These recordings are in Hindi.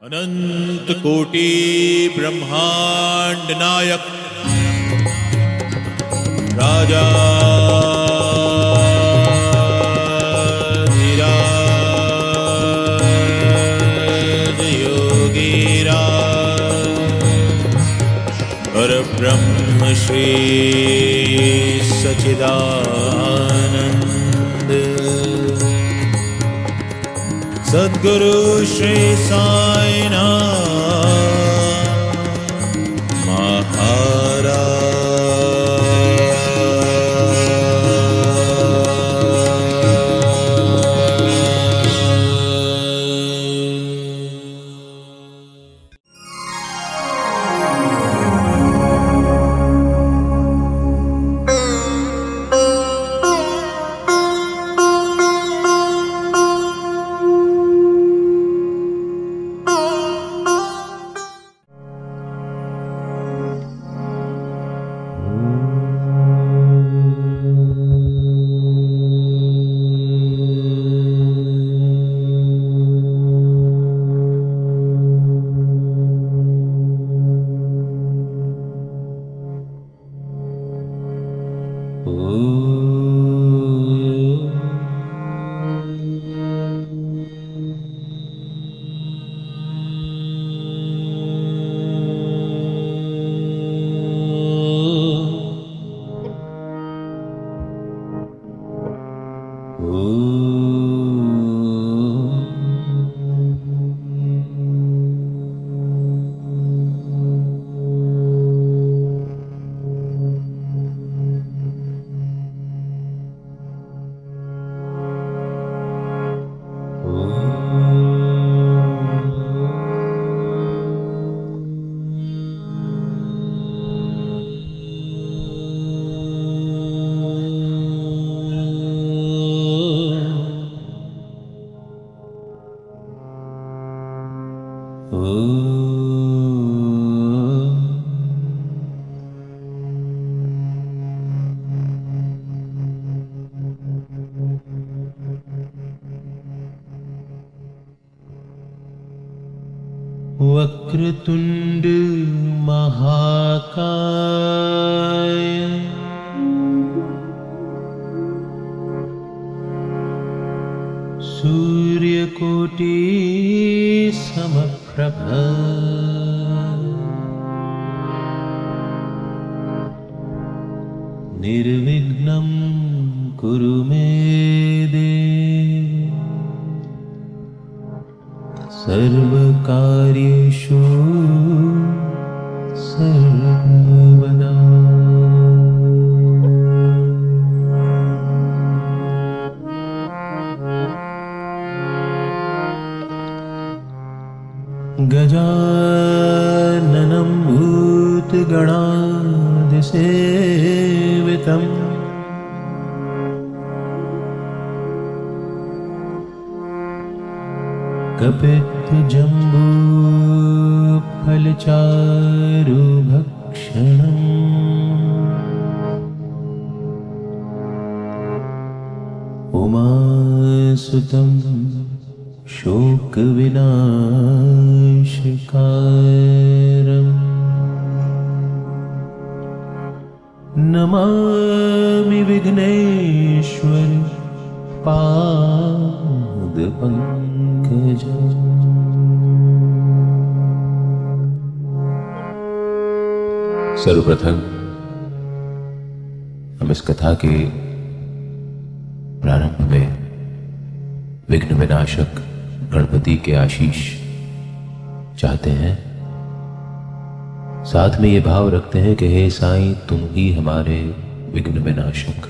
अनंत कोटि ब्रह्मांड नायक राजा धीराज योगीराज परब्रह्म श्री सच्चिदानंद सद्गुरु श्री साईनाथ महाराज। वक्रतुंड महाकाय सूर्यकोटि समप्रभ निर्विघ्नं कुरु मे देव सर्वकार्येषु सर्वदा। गजाननं भूतगणाधिसेवितम् कपित्थजम्बूफलचारुभक्षणम् उमासुतं शोकविनाशकारम् नमामि विघ्नेश्वर पादपङ्कजम्। सर्वप्रथम हम इस कथा के प्रारंभ में विघ्न विनाशक गणपति के आशीष चाहते हैं। साथ में ये भाव रखते हैं कि हे साईं, तुम ही हमारे विघ्न विनाशक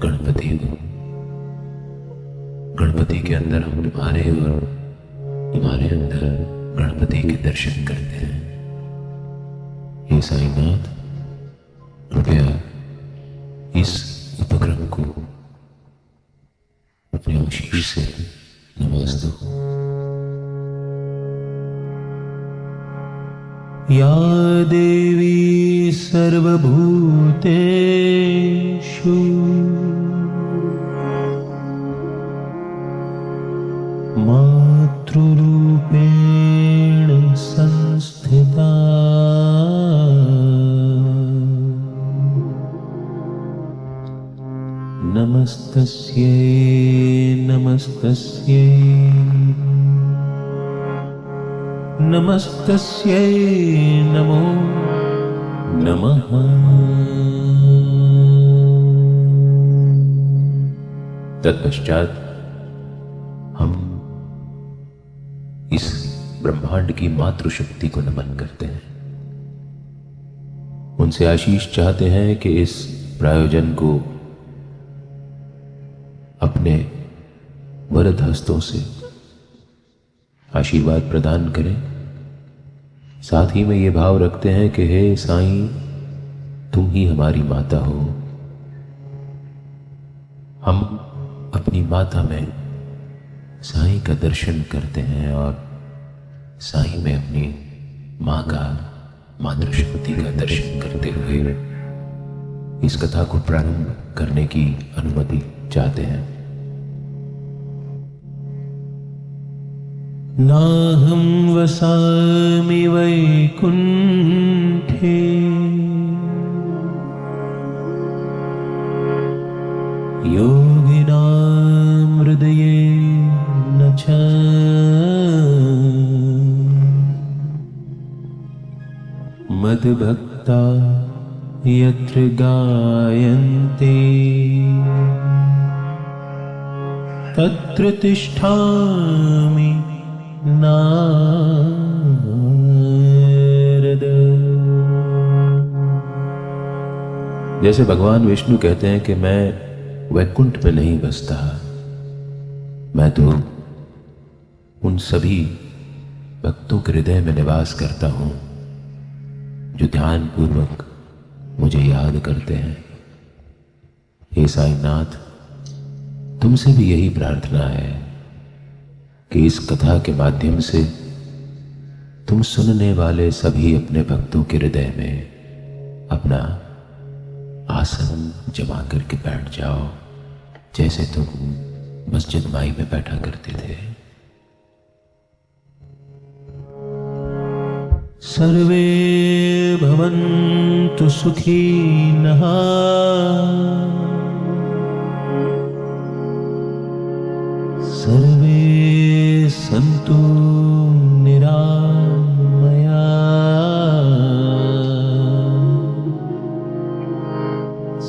गणपति हो। गणपति के अंदर हम तुम्हारे और तुम्हारे अंदर गणपति के दर्शन करते हैं। हे साईनाथ, कृपया इस उपक्रम को अपने आशीष से नवाज दो। या देवी सर्वभूतेषु मातृरूपेण नमस्तस्यै नमस्तस्यै नमस्तस्यै नमो नमः। तत्पश्चात हम इस ब्रह्मांड की मातृशक्ति को नमन करते हैं, उनसे आशीष चाहते हैं कि इस प्रायोजन को अपने वरद हस्तों से आशीर्वाद प्रदान करें। साथ ही में ये भाव रखते हैं कि हे साईं, तुम ही हमारी माता हो। हम अपनी माता में साईं का दर्शन करते हैं और साईं में अपनी माँ का, मातृशक्ति का दर्शन करते हुए इस कथा को प्रारंभ करने की अनुमति चाहते हैं। नाहं वसामि वैकुंठे योगिनां हृदये न च मद्भक्ता यत्र गायन्ते तत्र तिष्ठामि नारद। जैसे भगवान विष्णु कहते हैं कि मैं वैकुंठ में नहीं बसता, मैं तो उन सभी भक्तों के हृदय में निवास करता हूं जो ध्यान पूर्वक मुझे याद करते हैं। हे साईनाथ, तुमसे भी यही प्रार्थना है कि इस कथा के माध्यम से तुम सुनने वाले सभी अपने भक्तों के हृदय में अपना आसन जमा करके बैठ जाओ, जैसे तुम मस्जिद माई में बैठा करते थे। सर्वे भवन्तु सुखिनः सर्वे सन्तु निरामया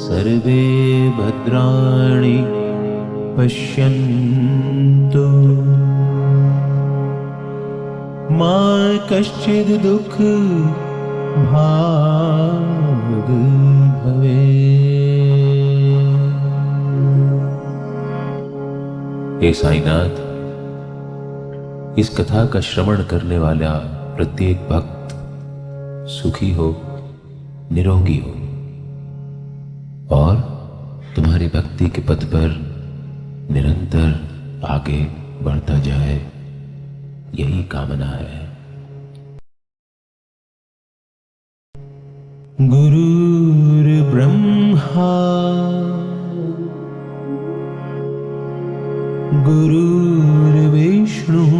सर्वे भद्राणि पश्यन्तु मा कश्चित् दुःख भाग् भवेत्। हे साईनाथ, इस कथा का श्रवण करने वाला प्रत्येक भक्त सुखी हो, निरोगी हो और तुम्हारी भक्ति के पथ पर निरंतर आगे बढ़ता जाए, यही कामना है। गुरुर्ब्रह्मा गुरुर्विष्णुः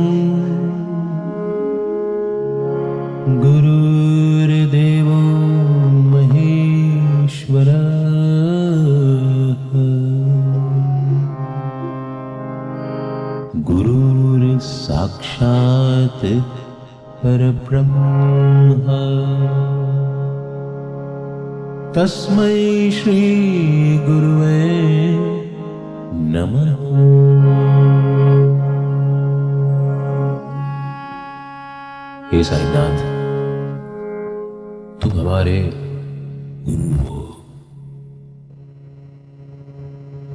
गुरुर्देवो महेश्वरः गुरुर्साक्षात् परब्रह्म तस्मै श्री गुरुवे नमः। हे साईनाथ, तुम हमारे गुरु हो,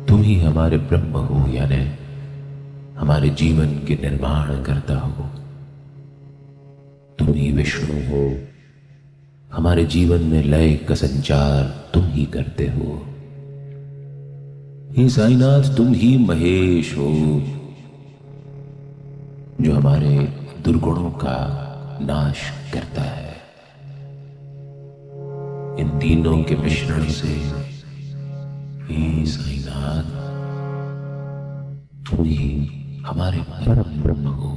तुम ही हमारे ब्रह्म हो, यानी हमारे जीवन के निर्माण करता हो। तुम ही विष्णु हो, हमारे जीवन में लय का संचार तुम ही करते हो। हे साईनाथ, तुम ही महेश हो जो हमारे दुर्गुणों का नाश करता है। इन तीनों के मिश्रण से हे साईनाथ, तुम ही हमारे परम ब्रह्म हो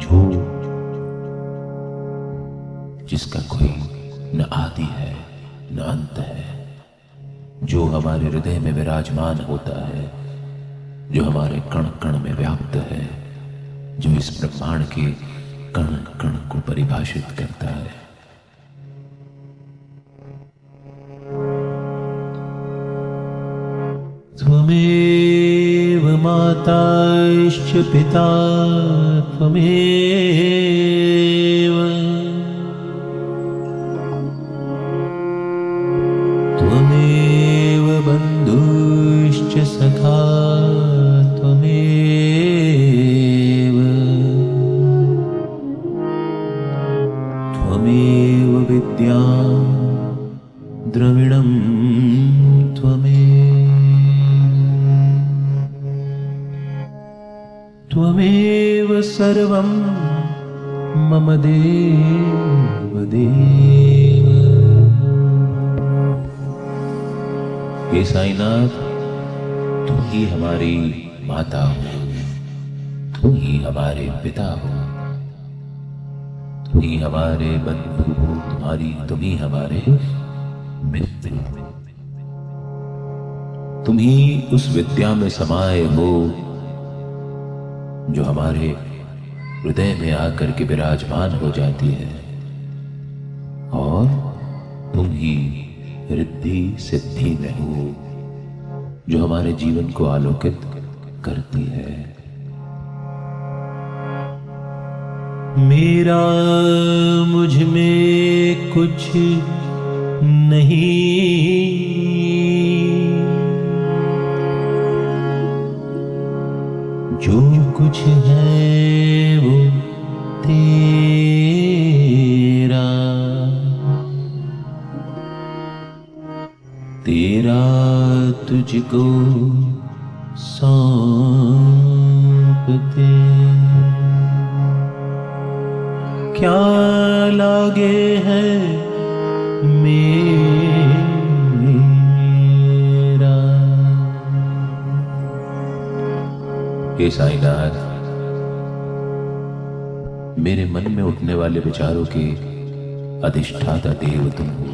जो जिसका कोई न आदि है न अंत है, जो हमारे हृदय में विराजमान होता है, जो हमारे कण कण में व्याप्त है, जो इस ब्रह्मांड के कण कण को परिभाषित करता है। त्वमेव माताश्च पिता त्वमेव, त्वमेव बन्धुश्च सखा त्वमेव, त्वमेव विद्या द्रविणं त्वमेव सर्वं मम देव देव। हे साईनाथ, तुम ही हमारी माता हो, तुम ही हमारे पिता हो, तुम ही हमारे बंधु हो, तुम ही हमारे मित्र हो। तुम ही उस विद्या में समाये हो जो हमारे हृदय में आकर के विराजमान हो जाती है, और तुम ही रिद्धि सिद्धि में हो जो हमारे जीवन को आलोकित करती है। मेरा मुझ में कुछ नहीं, जो कुछ है वो तेरा, तेरा तुझको सौंपते। क्या लागे है मेरा। हे साईनाथ, मेरे मन में उठने वाले विचारों के अधिष्ठाता देव तुम हो।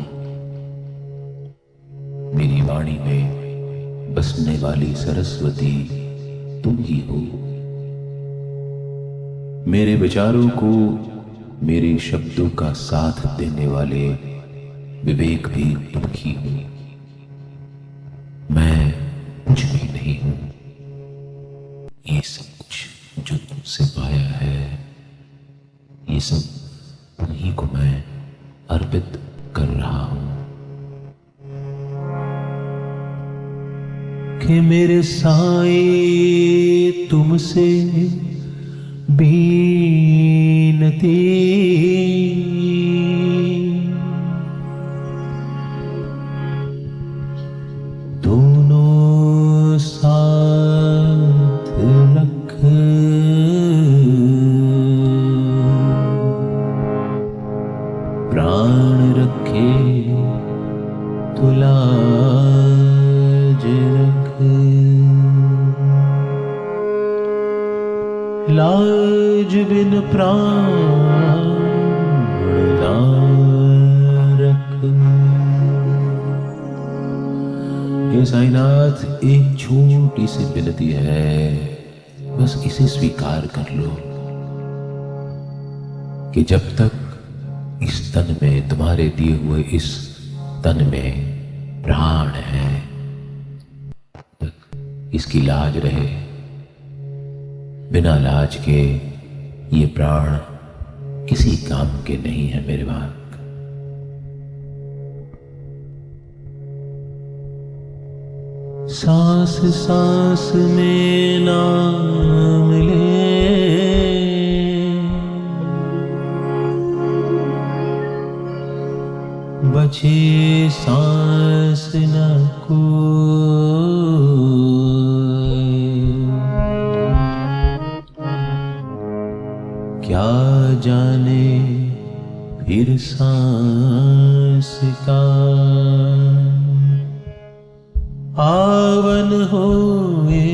मेरी वाणी में बसने वाली सरस्वती तुम ही हो। मेरे विचारों को, मेरे शब्दों का साथ देने वाले विवेक भी तुम ही हो। मैं कुछ भी नहीं हूं। ये सब कुछ जो तुमसे पाया है, ये सब उन्हीं को मैं अर्पित कर रहा हूं। कि मेरे साईं तुमसे बीनती, दोनों साथ रख, प्राण रखे तो लाज रख, लाज बिन प्राण ना रख। हे साईनाथ, एक छोटी सी विनती है, बस इसे स्वीकार कर लो कि जब तक इस तन में, तुम्हारे दिए हुए इस तन में प्राण है, तक इसकी लाज रहे। बिना लाज के ये प्राण किसी काम के नहीं है मेरे भाग। सांस सांस में नाम ले, बचे सांस न कोई। क्या जाने फिर सांस का आवन होए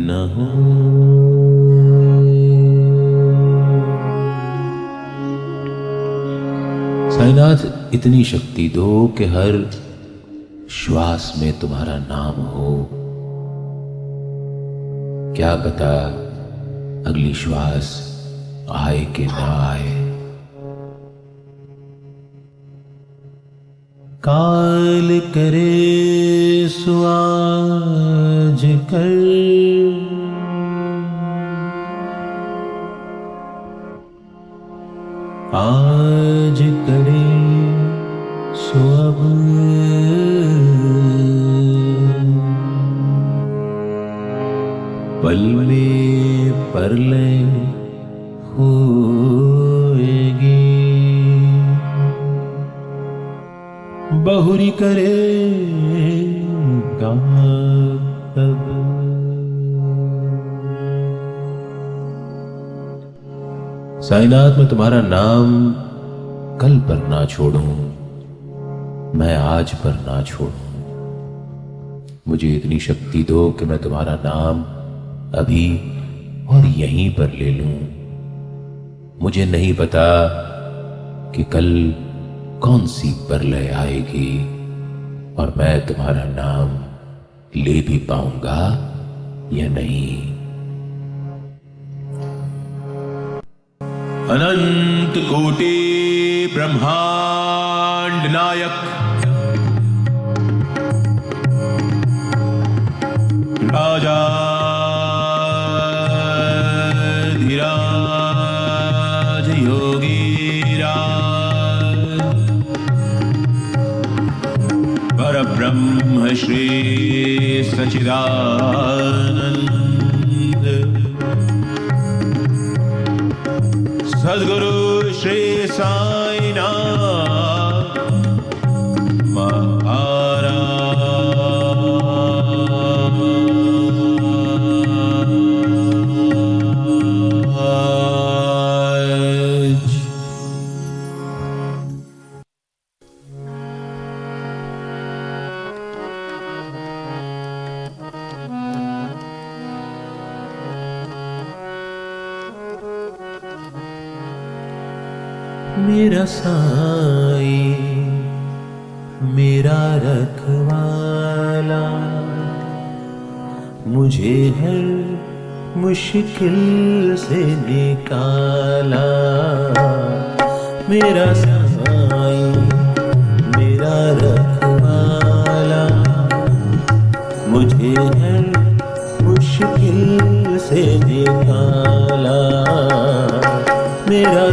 न हो। साईनाथ, इतनी शक्ति दो कि हर श्वास में तुम्हारा नाम हो। क्या पता अगली श्वास आए कि ना आए। काल करे सो आज कर, आज करे सो अब, पल में परलय होएगी। बहुरी करे तब, साईनाथ मैं तुम्हारा नाम कल पर ना छोड़ूं, मैं आज पर ना छोड़ूं। मुझे इतनी शक्ति दो कि मैं तुम्हारा नाम अभी और यहीं पर ले लूं। मुझे नहीं पता कि कल कौन सी प्रलय आएगी और मैं तुम्हारा नाम ले भी पाऊंगा या नहीं। अनंत कोटि ब्रह्मांड नायक राजा धीराज योगी राज, परब्रह्म श्री सच्चिदानंद, सद्गुरु श्री साईनाथ महाराज। मेरा साई मेरा रखवाला, मुझे हर मुश्किल से निकाला। मेरा साई मेरा रखवाला, मुझे हर मुश्किल से निकाला। मेरा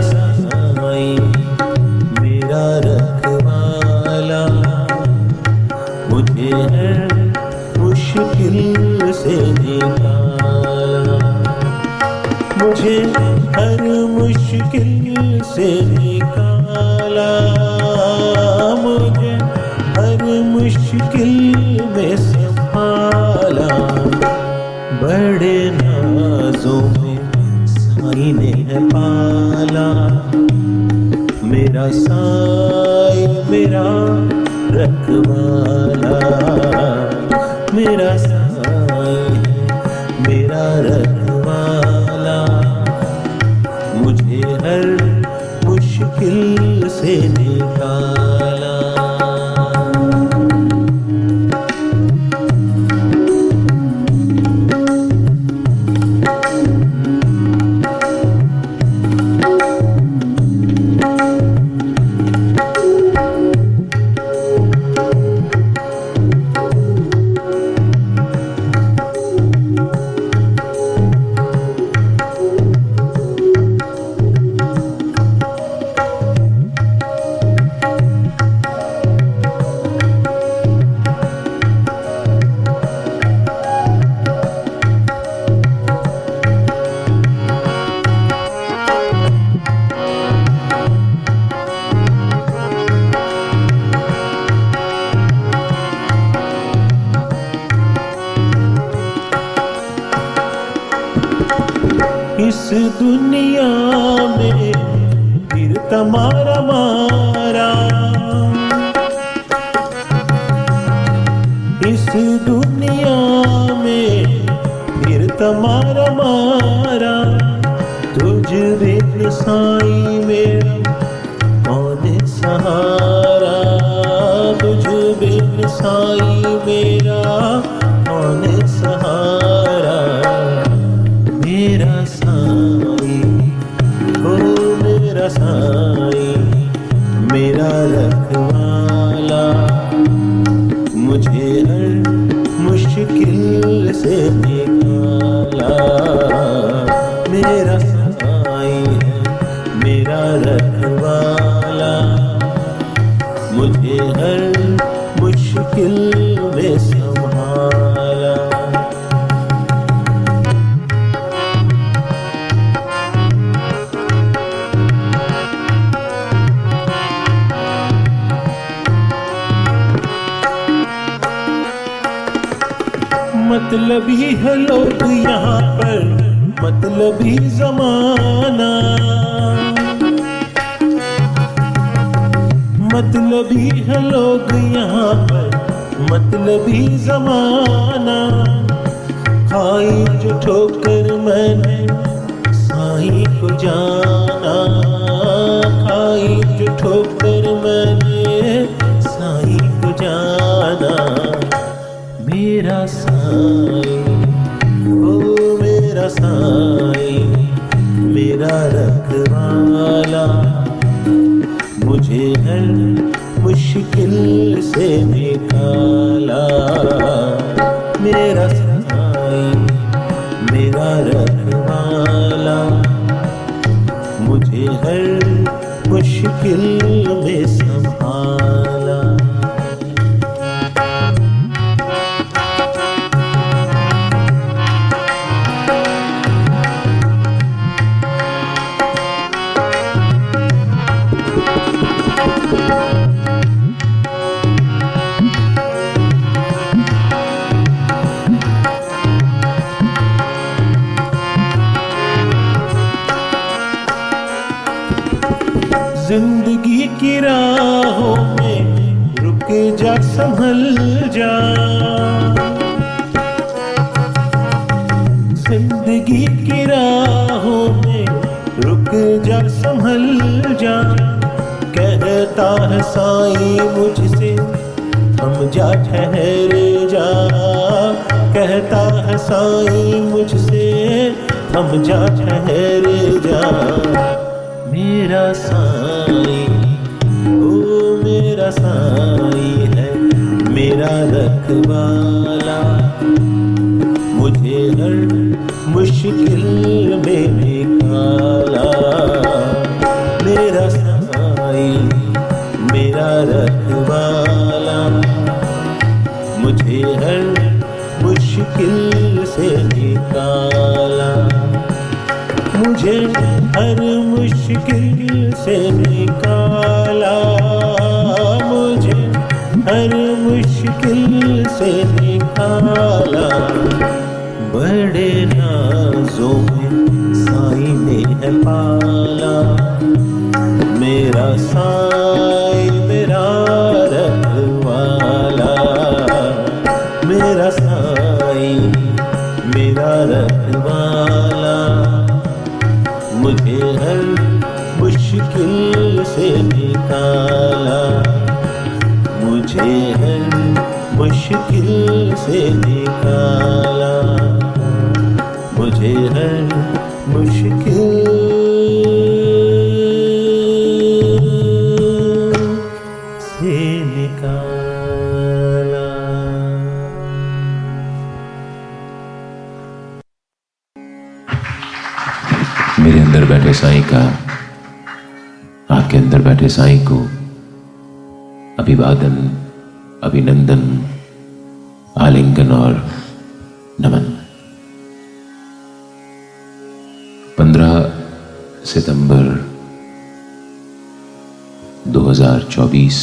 मेरा रखवाला, मुझे हर मुश्किल से निकाला। मुझे हर मुश्किल से निकाला, मुझे हर मुश्किल में संभाला। बड़े नाजों में साई ने पाला। मेरा साई मेरा रखवाला, मेरा साई मेरा रखवाला, मुझे हर मुश्किल से निकाला। इस दुनिया में फिर तुम्हारा मारा, इस दुनिया में फिर तुम्हारा मारा। तुझ बिन साई मेरा कौन सहारा, तुझ बिन साई मेरा साई, ओ मेरा साई, मेरा रखवाला, मुझे हर मुश्किल से निकाला। मेरा साई है मेरा रखवाला, मुझे हर मुश्किल में संभाला। मतलबी है लोग यहाँ पर, मतलबी जमाना, मतलबी है लोग यहाँ पर, मतलबी जमाना। खाई जो ठोकर मैंने साईं को जाना, खाई जो ठोकर मैंने साईं को जाना। मेरा साई, ओ मेरा साई, मेरा रखवाला, मुझे हर मुश्किल से निकाला। मेरा साई मेरा रखवाला, मुझे हर मुश्किल में संभाला। जिंदगी की राहों में रुक जा, संभल जा। जिंदगी की राहों में रुक जा, संभल जा। कहता है साईं मुझसे थम जा, ठहर जा। कहता है साईं मुझसे थम जा, ठहर जा। मेरा साई, ओ मेरा साई है मेरा रखवाला, मुझे हर मुश्किल में निकाला। मेरा साई मेरा रखवाला, मुझे हर मुश्किल से निकाला। मुझे हर मुश्किल से निकाला, मुझे हर मुश्किल से निकाला। बड़े नाज़ों में साईं ने है पाला। मेरा साईं मेरा रखवाला, मेरा साईं मेरा रखवाला, मुझे हर मुश्किल से निकाला। मुझे हर मुश्किल से निकाला, मुझे हर मुश्किल से निकाला। मेरे अंदर बैठे साईं का आपके अंदर बैठे साईं को अभिवादन, अभिनंदन, आलिंगन और नमन। 15 सितंबर 2024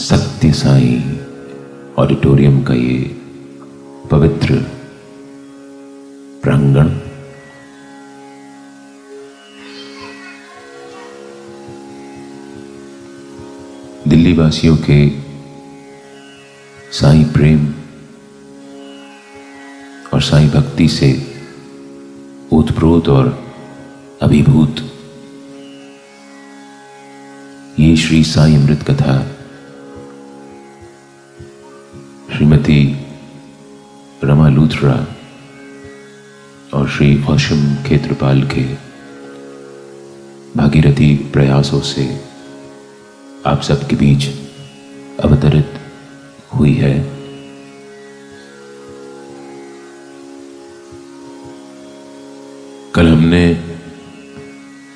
सत्य साईं ऑडिटोरियम का ये पवित्र प्रांगण दिल्ली वासियों के साईं प्रेम और साईं भक्ति से ओतप्रोत और अभिभूत ये श्री साईं अमृत कथा श्रीमती रमा लूथरा और श्री औशम क्षेत्रपाल के भागीरथी प्रयासों से आप सबके बीच अवतरित हुई है। कल हमने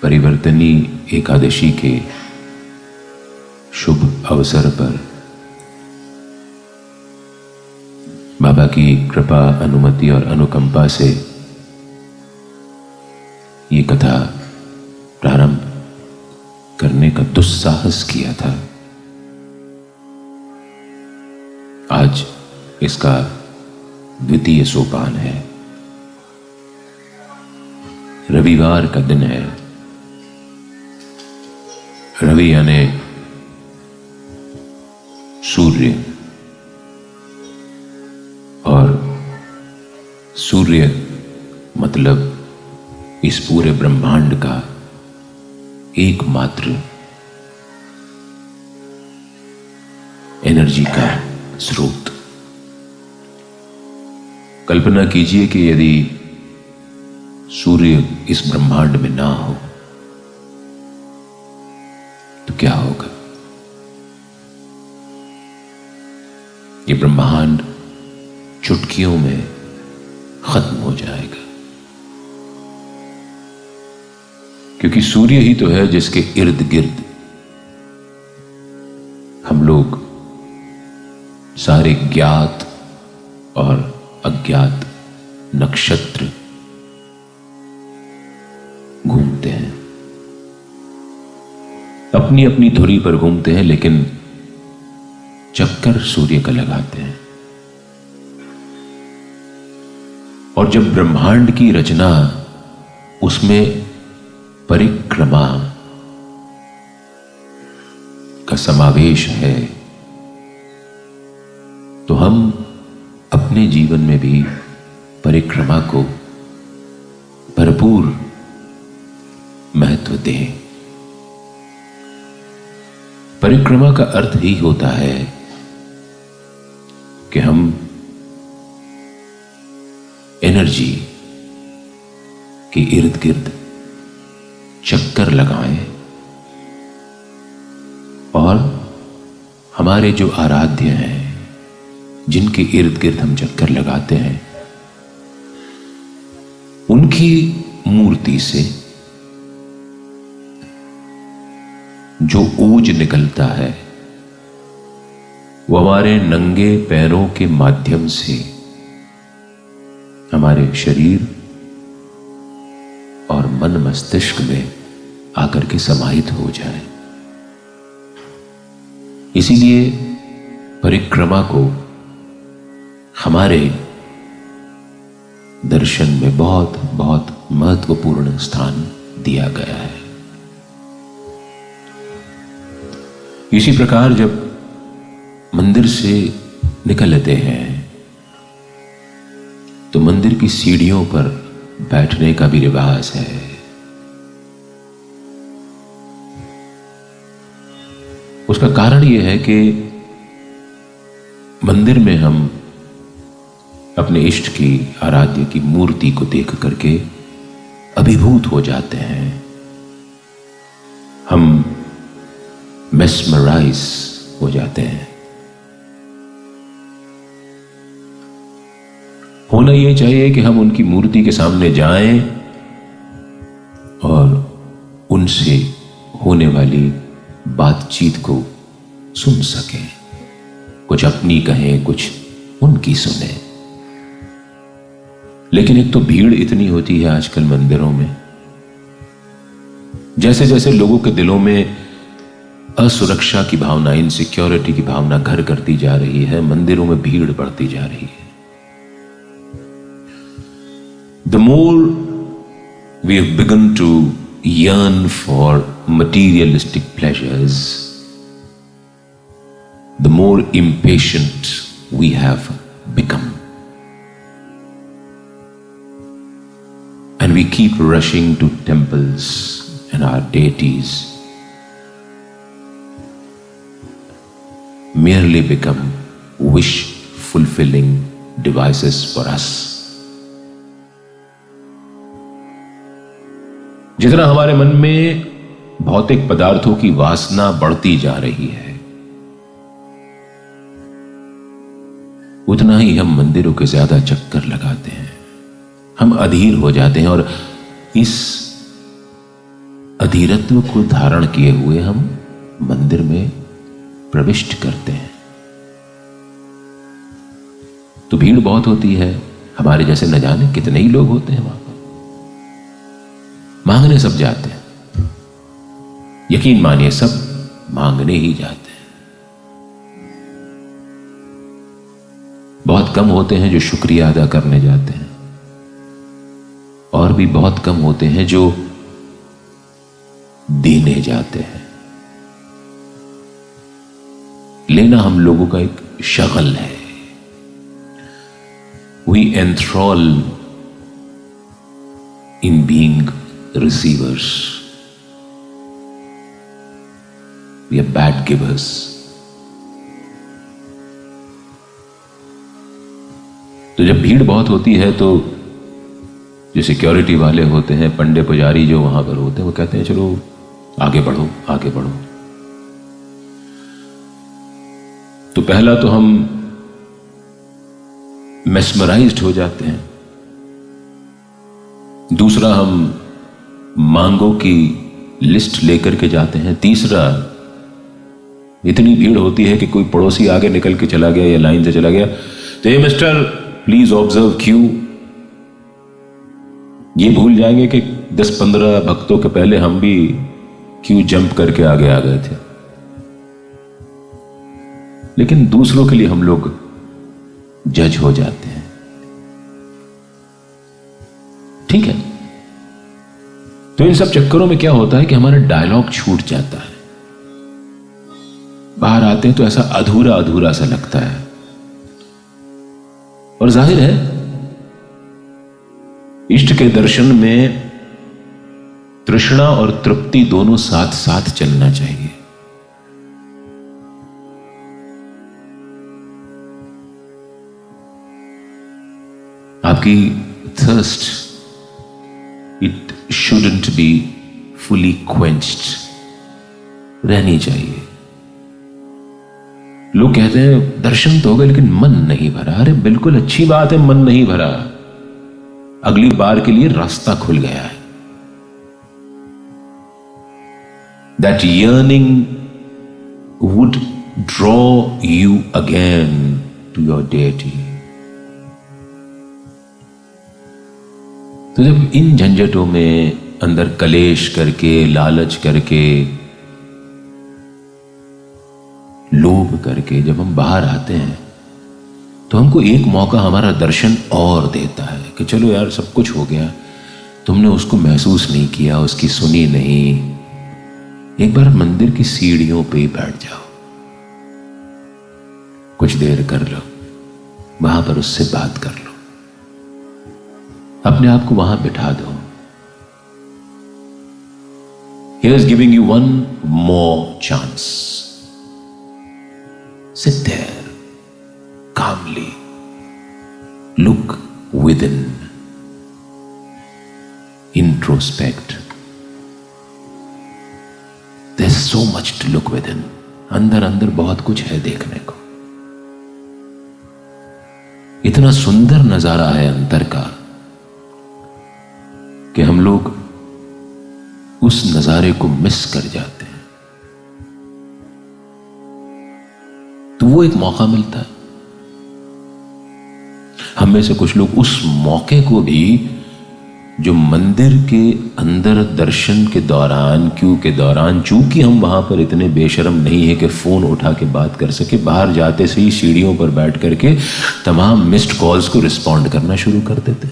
परिवर्तनी एकादशी के शुभ अवसर पर बाबा की कृपा, अनुमति और अनुकंपा से ये कथा प्रारंभ करने का दुस्साहस किया था। आज इसका द्वितीय सोपान है। रविवार का दिन है। रवि यानी सूर्य, और सूर्य मतलब इस पूरे ब्रह्मांड का एकमात्र एनर्जी का स्रोत। कल्पना कीजिए कि यदि सूर्य इस ब्रह्मांड में ना हो तो क्या होगा। ये ब्रह्मांड चुटकियों में खत्म हो जाएगा, क्योंकि सूर्य ही तो है जिसके इर्द गिर्द हम लोग सारे ज्ञात और अज्ञात नक्षत्र घूमते हैं। अपनी अपनी धुरी पर घूमते हैं, लेकिन चक्कर सूर्य का लगाते हैं। और जब ब्रह्मांड की रचना, उसमें परिक्रमा का समावेश है, तो हम अपने जीवन में भी परिक्रमा को भरपूर महत्व दें। परिक्रमा का अर्थ ही होता है कि हम एनर्जी के इर्द गिर्द चक्कर लगाएं और हमारे जो आराध्य हैं, जिनके इर्द गिर्द हम चक्कर लगाते हैं, उनकी मूर्ति से जो ऊज निकलता है वो हमारे नंगे पैरों के माध्यम से हमारे शरीर और मन मस्तिष्क में आकर के समाहित हो जाए। इसीलिए परिक्रमा को हमारे दर्शन में बहुत बहुत महत्वपूर्ण स्थान दिया गया है। इसी प्रकार जब मंदिर से निकलते हैं तो मंदिर की सीढ़ियों पर बैठने का भी रिवाज है। उसका कारण यह है कि मंदिर में हम अपने इष्ट की, आराध्य की मूर्ति को देख करके अभिभूत हो जाते हैं। हम मेस्मराइज हो जाते हैं। होना यह चाहिए कि हम उनकी मूर्ति के सामने जाएं और उनसे होने वाली बातचीत को सुन सकें, कुछ अपनी कहें, कुछ उनकी सुने। लेकिन एक तो भीड़ इतनी होती है आजकल मंदिरों में, जैसे जैसे लोगों के दिलों में असुरक्षा की भावना, इनसिक्योरिटी की भावना घर करती जा रही है, मंदिरों में भीड़ बढ़ती जा रही है। The more we have begun to yearn for materialistic pleasures, the more impatient we have become. And we keep rushing to temples and our deities merely become wish-fulfilling devices for us. जितना हमारे मन में भौतिक पदार्थों की वासना बढ़ती जा रही है, उतना ही हम मंदिरों के ज्यादा चक्कर लगाते हैं, हम अधीर हो जाते हैं और इस अधीरत्व को धारण किए हुए हम मंदिर में प्रविष्ट करते हैं। तो भीड़ बहुत होती है, हमारे जैसे न जाने कितने ही लोग होते हैं वहां पर, मांगने सब जाते हैं। यकीन मानिए सब मांगने ही जाते हैं। बहुत कम होते हैं जो शुक्रिया अदा करने जाते हैं, और भी बहुत कम होते हैं जो देने जाते हैं। लेना हम लोगों का एक शगल है। We enthrall in being receivers. We are bad givers. तो जब भीड़ बहुत होती है तो जो सिक्योरिटी वाले होते हैं, पंडे पुजारी जो वहां पर होते हैं, वो कहते हैं चलो आगे बढ़ो आगे बढ़ो। तो पहला तो हम मेस्मराइज्ड हो जाते हैं, दूसरा हम मांगों की लिस्ट लेकर के जाते हैं, तीसरा इतनी भीड़ होती है कि कोई पड़ोसी आगे निकल के चला गया या लाइन से चला गया तो ये मिस्टर प्लीज ऑब्जर्व क्यू, ये भूल जाएंगे कि 10-15 भक्तों के पहले हम भी क्यू जंप करके आगे आ गए थे। लेकिन दूसरों के लिए हम लोग जज हो जाते हैं। ठीक है, तो इन सब चक्करों में क्या होता है कि हमारा डायलॉग छूट जाता है। बाहर आते हैं तो ऐसा अधूरा अधूरा सा लगता है, और जाहिर है इष्ट के दर्शन में तृष्णा और तृप्ति दोनों साथ साथ चलना चाहिए। आपकी thirst it shouldn't be fully quenched, रहनी चाहिए। लोग कहते हैं दर्शन तो हो गए लेकिन मन नहीं भरा। अरे बिल्कुल अच्छी बात है, मन नहीं भरा, अगली बार के लिए रास्ता खुल गया है। That yearning would draw you again to your deity. तो जब इन झंझटों में अंदर कलेश करके, लालच करके, लोभ करके जब हम बाहर आते हैं तो हमको एक मौका हमारा दर्शन और देता है कि चलो यार सब कुछ हो गया, तुमने उसको महसूस नहीं किया, उसकी सुनी नहीं, एक बार मंदिर की सीढ़ियों पे ही बैठ जाओ, कुछ देर कर लो, वहां पर उससे बात कर लो, अपने आप को वहां बिठा दो। He is giving you one more chance. Sit there calmly, look within, introspect. There's so much to look within. अंदर अंदर बहुत कुछ है देखने को। इतना सुंदर नजारा है अंतर का कि हम लोग उस नजारे को मिस कर जाते हैं। तो वो एक मौका मिलता है। हम में से कुछ लोग उस मौके को भी, जो मंदिर के अंदर दर्शन के दौरान, क्यू के दौरान, चूंकि हम वहां पर इतने बेशर्म नहीं है कि फोन उठा के बात कर सके, बाहर जाते से ही सीढ़ियों पर बैठ करके तमाम मिस्ड कॉल्स को रिस्पॉन्ड करना शुरू कर देते।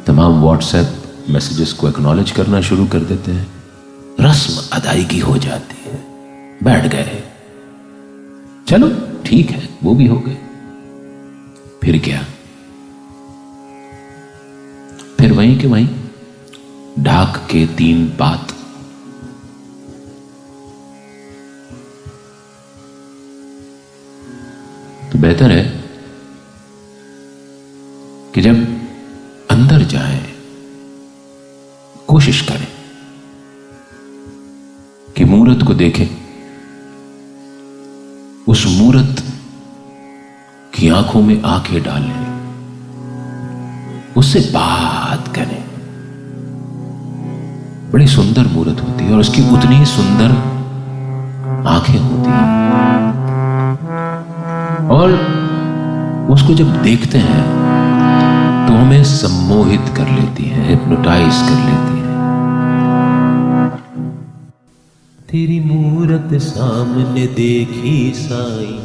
तमाम व्हाट्सएप मैसेजेस को एक्नॉलेज करना शुरू कर देते हैं। रस्म अदायगी हो जाती है, बैठ गए, चलो ठीक है, वो भी हो गए। फिर क्या? फिर वहीं के वहीं ढाक के 3 बात। तो बेहतर है देखें, उस मूरत की आंखों में आंखें डालें, उससे बात करें। बड़ी सुंदर मूरत होती है और उसकी उतनी ही सुंदर आंखें होती हैं, और उसको जब देखते हैं तो हमें सम्मोहित कर लेती है, हिप्नोटाइज कर लेती है। तेरी मूरत सामने देखी साईं,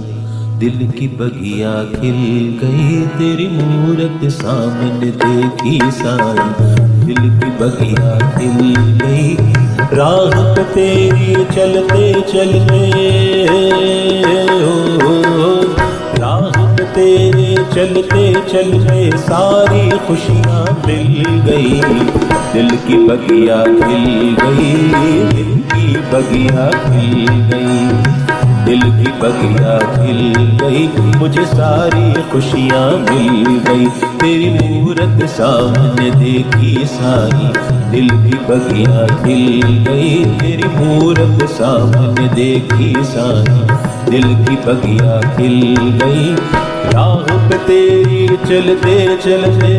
दिल की बगिया खिल गई। तेरी मूरत सामने देखी साईं, दिल की बगिया खिल गई। राह पे तेरी चलते चलते, राह पे तेरे चलते चलते सारी खुशियाँ मिल गई। दिल की बगिया खिल गई, दिल की बगिया खिल गई, दिल की बगिया खिल गई। मुझे सारी खुशियाँ मिल गई। तेरी मूरत सामने देखी साईं, दिल की बगिया खिल गई। तेरी मूरत सामने देखी साईं, दिल की बगिया खिल गई। राह पे तेरी चलते चलते,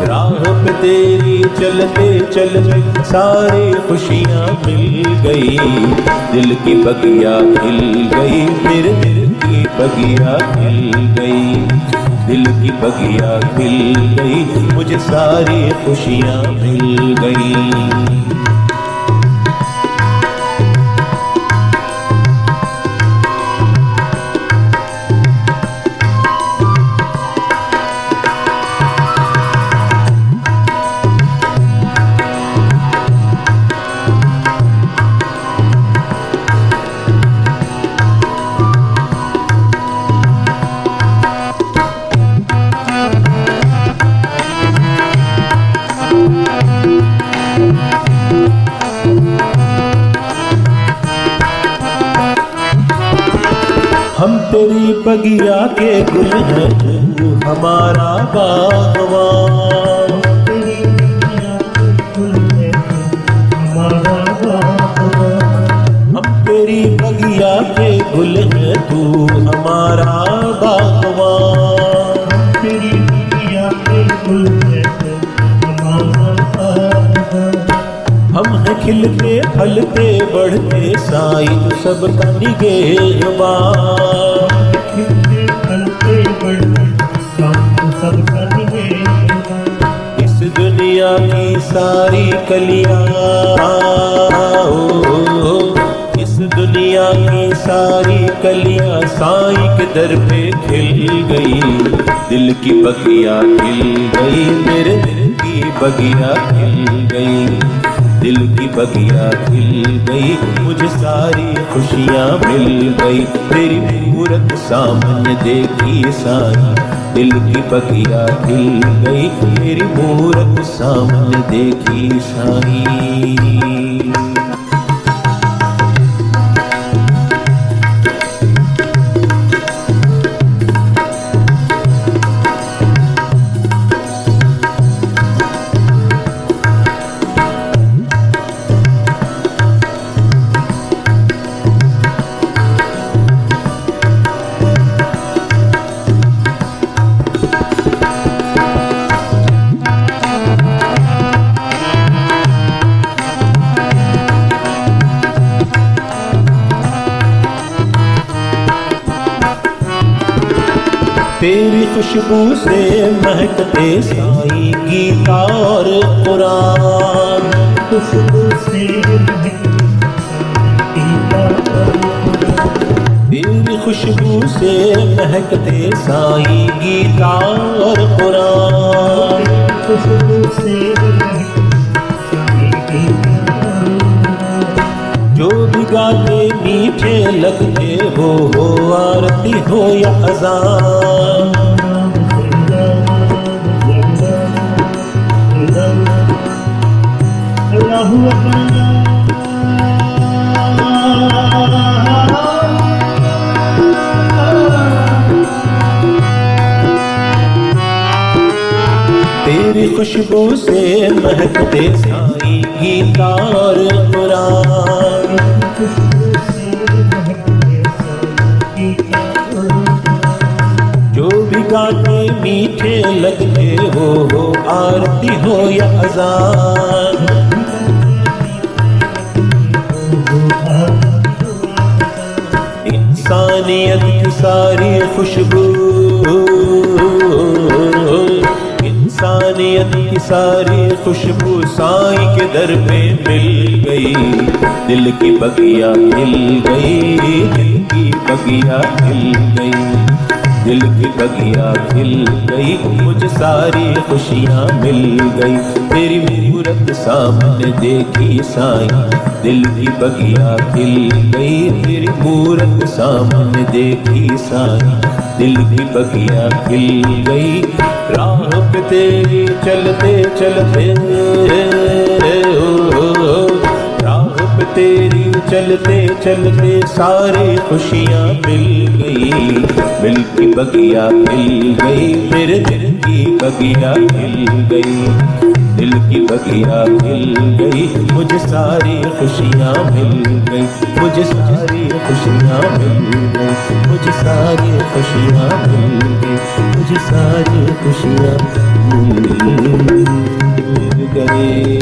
राह पे तेरी चलते चलते सारी खुशियाँ मिल गई। दिल की बगिया खिल गई, मेरे दिल की बगिया खिल गई, दिल की बगिया खिल गई। मुझे सारी खुशियाँ मिल गई। हम तेरी बगिया के गुल हैं, तू हमारा बागवान। हम तेरी बगिया के गुल हैं, तू हमारा बागवान। तेरी बगिया के गुल हैं, हम हैं खिलते फलते बढ़ते साईं, सबका निगहबान। खिलते फलते बढ़ते साईं, सबका निगहबान। इस दुनिया की सारी कलियां, इस दुनिया की सारी कलियां साईं के दर पे खिल गई। दिल की बगिया खिल गई, मेरे दिल की बगिया खिल गई, दिल की बगिया खिल गई। मुझे सारी खुशियाँ मिल गई। तेरी मूरत सामने देखी साईं, दिल की बगिया खिल गई। तेरी मूरत सामने देखी साईं। तेरी खुशबू से महकते साईं गीता और कुरान। खुशबू से तेरी खुशबू से महकते साईं गीता और कुरान। खुशबू से जो भी गाते मीठे लगते हो आरती हो या अज़ान। तेरी खुशबू से महकते साईं गीता और कुरान। जो भी गाते मीठे लगते हो आरती हो या अजान। इंसानियत की सारी खुशबू, इंसानियत की सारी खुशबू साईं के दर पे मिल गई। दिल की बगिया खिल गई, दिल की बगिया खिल गई, दिल की बगिया खिल गई। मुझे सारी खुशियाँ मिल गई। तेरी मूरत सामने देखी साईं, दिल की बगिया खिल गई। तेरी मूरत सामने देखी साईं, दिल की बगिया खिल गई। राह पे तेरी चलते चलते, राह पे तेरी चलते चलते सारी खुशियाँ मिल गई। दिल की बगिया खिल गई, मेरे दिल की बगिया खिल गई, दिल की बगिया खिल गई। मुझे सारी खुशियाँ मिल गई, मुझे सारी खुशियाँ मिल गई, मुझे सारी खुशियाँ मिल गई, मुझे सारी खुशियाँ मिल गई।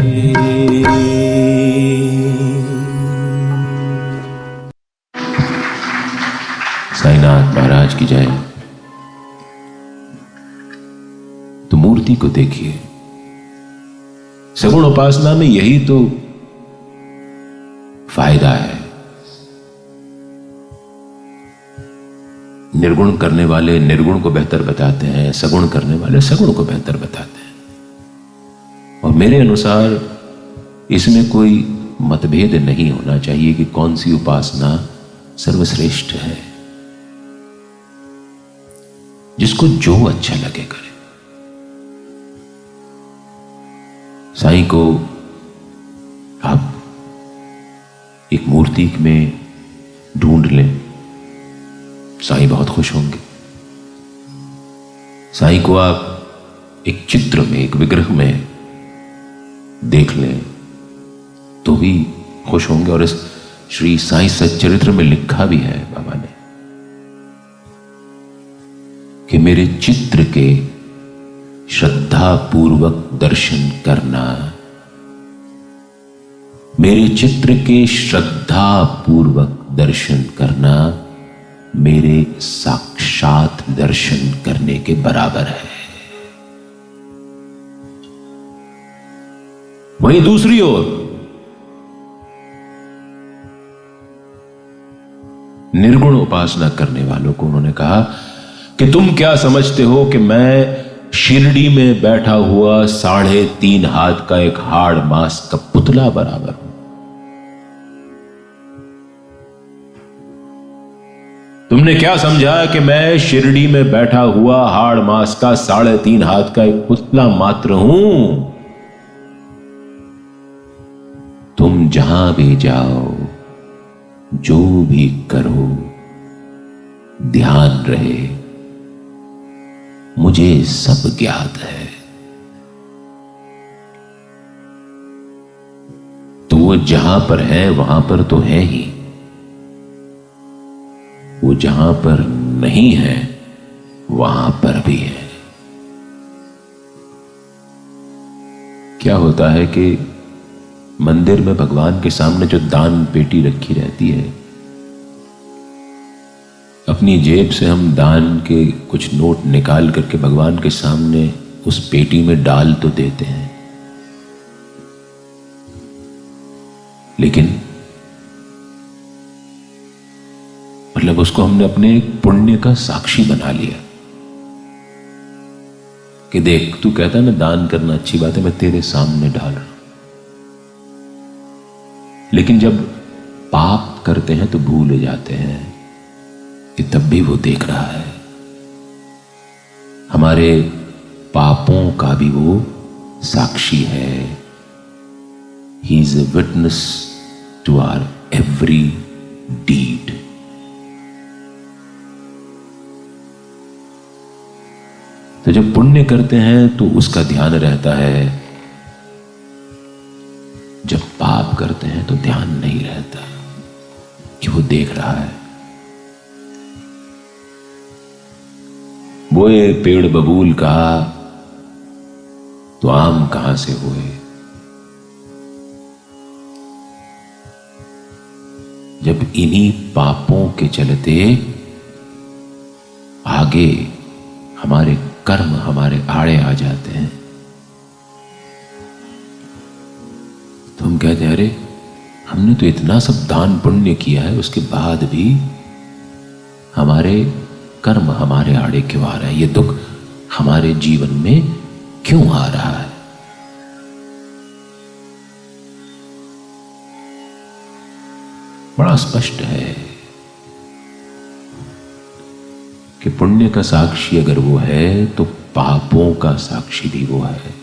साईनाथ महाराज की जय। तो मूर्ति को देखिए, सगुण उपासना में यही तो फायदा है। निर्गुण करने वाले निर्गुण को बेहतर बताते हैं, सगुण करने वाले सगुण को बेहतर बताते हैं। और मेरे अनुसार इसमें कोई मतभेद नहीं होना चाहिए कि कौन सी उपासना सर्वश्रेष्ठ है। जिसको जो अच्छा लगे करे। साईं को आप एक मूर्ति में ढूंढ लें, साईं बहुत खुश होंगे। साईं को आप एक चित्र में, एक विग्रह में देख लें तो भी खुश होंगे। और इस श्री साईं सच्चरित्र में लिखा भी है बाबा ने कि मेरे चित्र के श्रद्धा पूर्वक दर्शन करना, मेरे चित्र के श्रद्धा पूर्वक दर्शन करना मेरे साक्षात दर्शन करने के बराबर है। वहीं दूसरी ओर निर्गुण उपासना करने वालों को उन्होंने कहा कि तुम क्या समझते हो कि मैं शिरडी में बैठा हुआ 3.5 हाथ का एक हाड़ मांस का पुतला बराबर हूं। तुमने क्या समझा कि मैं शिरडी में बैठा हुआ हाड़ मांस का 3.5 हाथ का एक पुतला मात्र हूं। तुम जहां भी जाओ, जो भी करो, ध्यान रहे मुझे सब ज्ञात है। तो वो जहां पर है वहां पर तो है ही, वो जहां पर नहीं है वहां पर भी है। क्या होता है कि मंदिर में भगवान के सामने जो दान पेटी रखी रहती है, अपनी जेब से हम दान के कुछ नोट निकाल करके भगवान के सामने उस पेटी में डाल तो देते हैं, लेकिन मतलब उसको हमने अपने पुण्य का साक्षी बना लिया कि देख, तू कहता है ना दान करना अच्छी बात है, मैं तेरे सामने डाल रहा हूं। लेकिन जब पाप करते हैं तो भूल जाते हैं कि तब भी वो देख रहा है। हमारे पापों का भी वो साक्षी है। He is a witness to our every deed. तो जब पुण्य करते हैं तो उसका ध्यान रहता है, जब पाप करते हैं तो ध्यान नहीं रहता कि वो देख रहा है। बोए पेड़ बबूल का तो आम कहां से हुए। जब इन्हीं पापों के चलते आगे हमारे कर्म हमारे आड़े आ जाते हैं तो हम कहते हैं अरे हमने तो इतना सब दान पुण्य किया है, उसके बाद भी हमारे कर्म हमारे आड़े क्यों आ रहा है, ये दुख हमारे जीवन में क्यों आ रहा है। बड़ा स्पष्ट है कि पुण्य का साक्षी अगर वो है तो पापों का साक्षी भी वो है।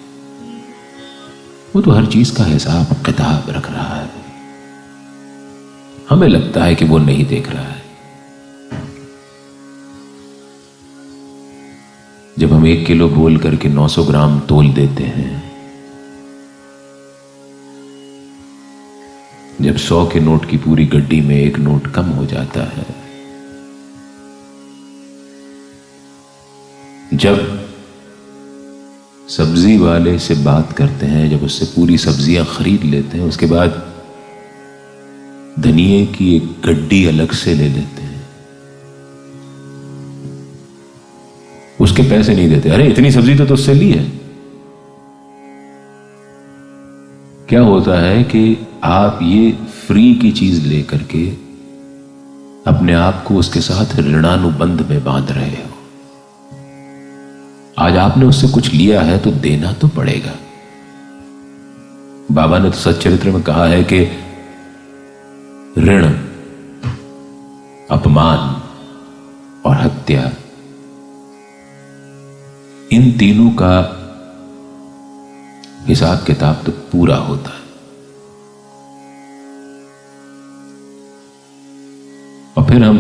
वो तो हर चीज का हिसाब किताब रख रहा है। हमें लगता है कि वो नहीं देख रहा है। जब हम 1 किलो बोल करके 900 ग्राम तोल देते हैं, जब 100 के नोट की पूरी गड्डी में 1 नोट कम हो जाता है, जब सब्जी वाले से बात करते हैं, जब उससे पूरी सब्जियां खरीद लेते हैं, उसके बाद धनिये की एक गड्डी अलग से ले लेते हैं, उसके पैसे नहीं देते। अरे इतनी सब्जी तो तुझसे ली है। क्या होता है कि आप ये फ्री की चीज लेकर के अपने आप को उसके साथ ऋणानुबंध में बांध रहे हो। आज आपने उससे कुछ लिया है तो देना तो पड़ेगा। बाबा ने तो सच्चरित्र में कहा है कि ऋण, अपमान और हत्या, इन तीनों का हिसाब किताब तो पूरा होता है। और फिर हम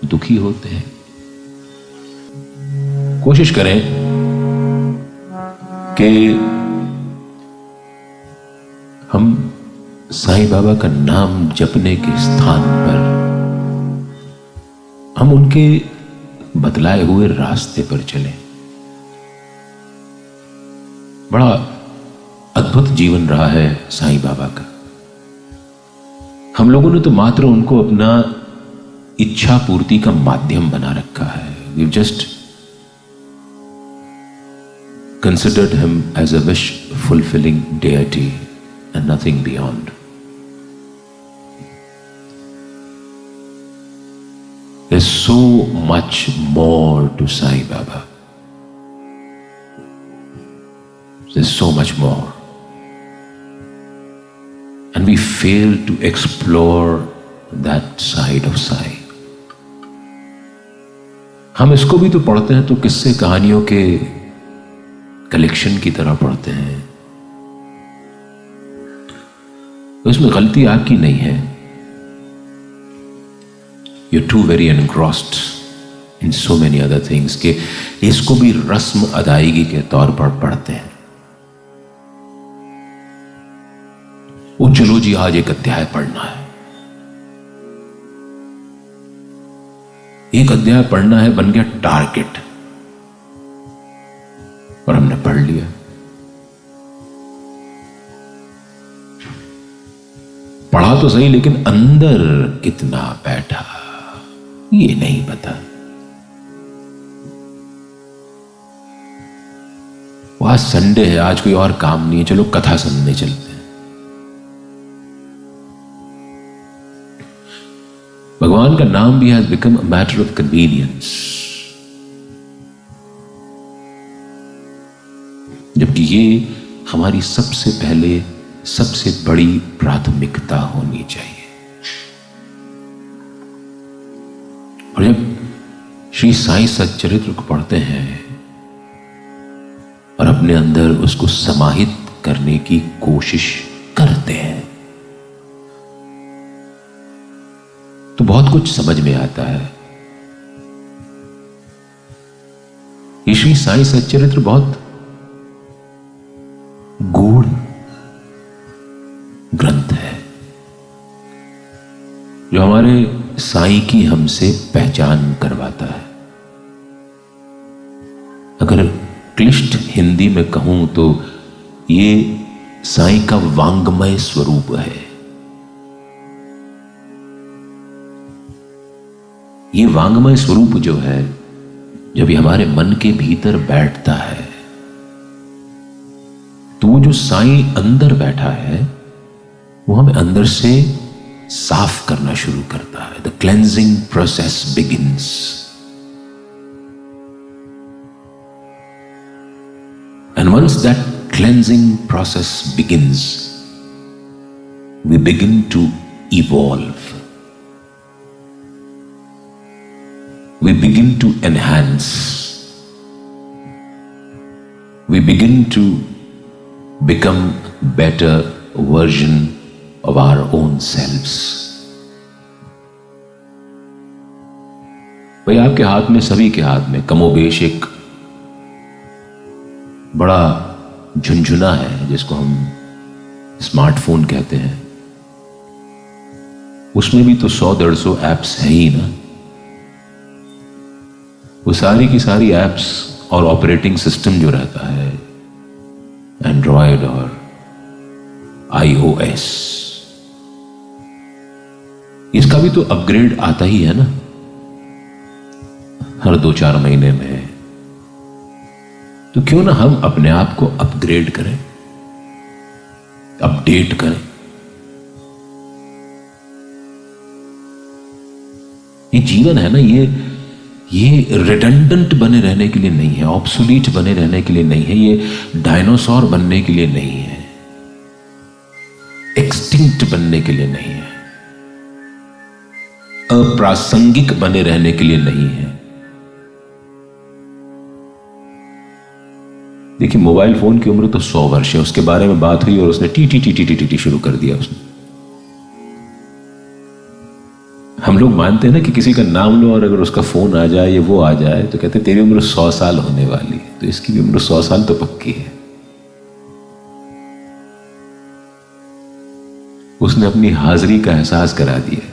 दुखी होते हैं। कोशिश करें कि हम साईं बाबा का नाम जपने के स्थान पर हम उनके बतलाए हुए रास्ते पर चलें। बड़ा अद्भुत जीवन रहा है साईं बाबा का। हम लोगों ने तो मात्र उनको अपना इच्छा पूर्ति का माध्यम बना रखा है। We've just considered him as a wish fulfilling deity and nothing beyond. There's so much more to Sai Baba. There's so much more. And we fail to explore that side of Sai. हम इसको भी तो पढ़ते हैं तो किस्से कहानियों के कलेक्शन की तरह पढ़ते हैं। तो इसमें गलती आपकी नहीं है। You're too very engrossed in so many other things कि इसको भी रस्म अदायगी के तौर पर पढ़ते हैं। वो चलो जी आज एक अध्याय पढ़ना है, एक अध्याय पढ़ना है बन गया टारगेट और हमने पढ़ लिया। पढ़ा तो सही लेकिन अंदर कितना बैठा ये नहीं पता। वो आज संडे है, आज कोई और काम नहीं है, चलो कथा सुनने चलते हैं। भगवान का नाम भी has become a matter of convenience, जबकि ये हमारी सबसे पहले सबसे बड़ी प्राथमिकता होनी चाहिए। और जब श्री साईं सच्चरित्र को पढ़ते हैं और अपने अंदर उसको समाहित करने की कोशिश करते हैं तो बहुत कुछ समझ में आता है। ये श्री साईं सच्चरित्र बहुत गूढ़ हमारे साईं की हमसे पहचान करवाता है। अगर क्लिष्ट हिंदी में कहूं तो ये साईं का वांगमय स्वरूप है। ये वांगमय स्वरूप जो है, जब ये हमारे मन के भीतर बैठता है तो वो जो साईं अंदर बैठा है वो हमें अंदर से साफ करना शुरू करता है। The cleansing process begins. And once that cleansing process begins, we begin to evolve. We begin to enhance. We begin to become better version of our own selves. भाई आपके हाथ में, सभी के हाथ में कमोबेश एक बड़ा झुनझुना है जिसको हम स्मार्टफोन कहते हैं। उसमें भी तो 100-150 ऐप्स हैं ही ना। वो सारी की सारी ऐप्स और ऑपरेटिंग सिस्टम जो रहता है, एंड्रॉयड और iOS, इसका भी तो अपग्रेड आता ही है ना हर 2-4 महीने में। तो क्यों ना हम अपने आप को अपग्रेड करें, अपडेट करें। ये जीवन है ना, ये रिडंडेंट बने रहने के लिए नहीं है, ऑब्सोलीट बने रहने के लिए नहीं है, ये डायनासोर बनने के लिए नहीं है, एक्सटिंक्ट बनने के लिए नहीं है, अप्रासंगिक बने रहने के लिए नहीं है। देखिए, मोबाइल फोन की उम्र तो 100 वर्ष है। उसके बारे में बात हुई और उसने T T T T T T शुरू कर दिया उसने। हम लोग मानते हैं ना कि किसी का नाम लो और अगर उसका फोन आ जाए या वो आ जाए तो कहते हैं तेरी उम्र 100 साल होने वाली है, तो इसकी भी उम्र 100 साल तो पक्की है। उसने अपनी हाजिरी का एहसास करा दिया।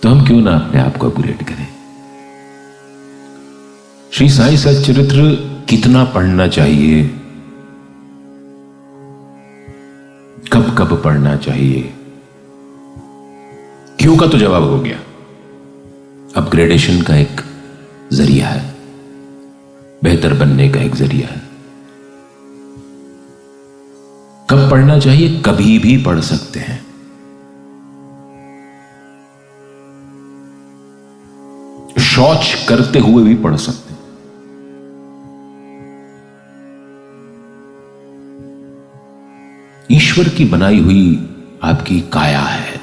तो हम क्यों ना अपने आप को अपग्रेड करें। श्री साईं सच्चरित्र कितना पढ़ना चाहिए, कब कब पढ़ना चाहिए, क्यों का तो जवाब हो गया। अपग्रेडेशन का एक जरिया है, बेहतर बनने का एक जरिया है। कब पढ़ना चाहिए? कभी भी पढ़ सकते हैं। शौच करते हुए भी पढ़ सकते हैं। ईश्वर की बनाई हुई आपकी काया है।